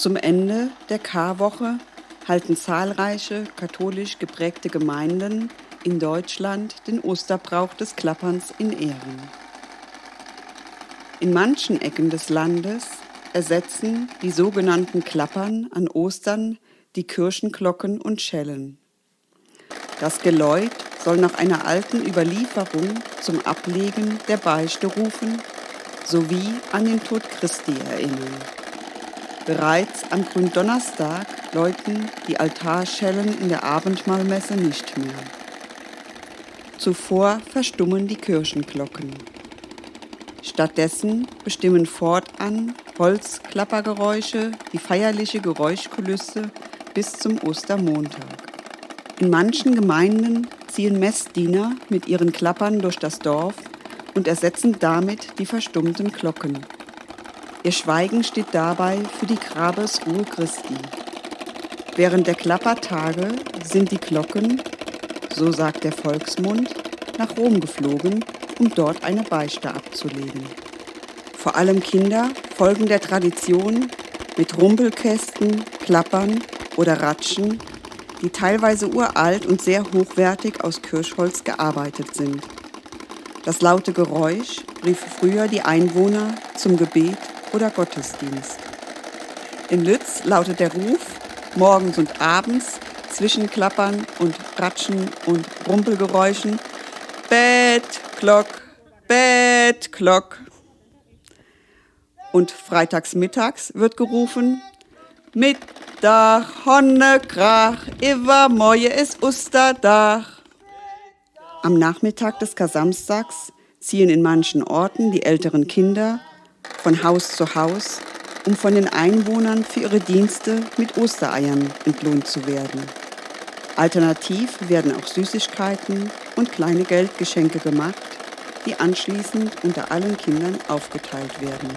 Zum Ende der Karwoche halten zahlreiche katholisch geprägte Gemeinden in Deutschland den Osterbrauch des Klapperns in Ehren. In manchen Ecken des Landes ersetzen die sogenannten Klappern an Ostern die Kirchenglocken und Schellen. Das Geläut soll nach einer alten Überlieferung zum Ablegen der Beichte rufen sowie an den Tod Christi erinnern. Bereits am Gründonnerstag läuten die Altarschellen in der Abendmahlmesse nicht mehr. Zuvor verstummen die Kirchenglocken. Stattdessen bestimmen fortan Holzklappergeräusche die feierliche Geräuschkulisse bis zum Ostermontag. In manchen Gemeinden ziehen Messdiener mit ihren Klappern durch das Dorf und ersetzen damit die verstummten Glocken. Ihr Schweigen steht dabei für die Grabesruhe Christi. Während der Klappertage sind die Glocken, so sagt der Volksmund, nach Rom geflogen, um dort eine Beichte abzulegen. Vor allem Kinder folgen der Tradition mit Rumpelkästen, Klappern oder Ratschen, die teilweise uralt und sehr hochwertig aus Kirschholz gearbeitet sind. Das laute Geräusch rief früher die Einwohner zum Gebet oder Gottesdienst. In Lütz lautet der Ruf morgens und abends zwischen Klappern und Ratschen und Rumpelgeräuschen: Bettklock, Bettklock. Und freitags mittags wird gerufen: Mittag, Honne, Krach, Iwer Moje ist Osterdach. Am Nachmittag des Kar-Samstags ziehen in manchen Orten die älteren Kinder von Haus zu Haus, um von den Einwohnern für ihre Dienste mit Ostereiern entlohnt zu werden. Alternativ werden auch Süßigkeiten und kleine Geldgeschenke gemacht, die anschließend unter allen Kindern aufgeteilt werden.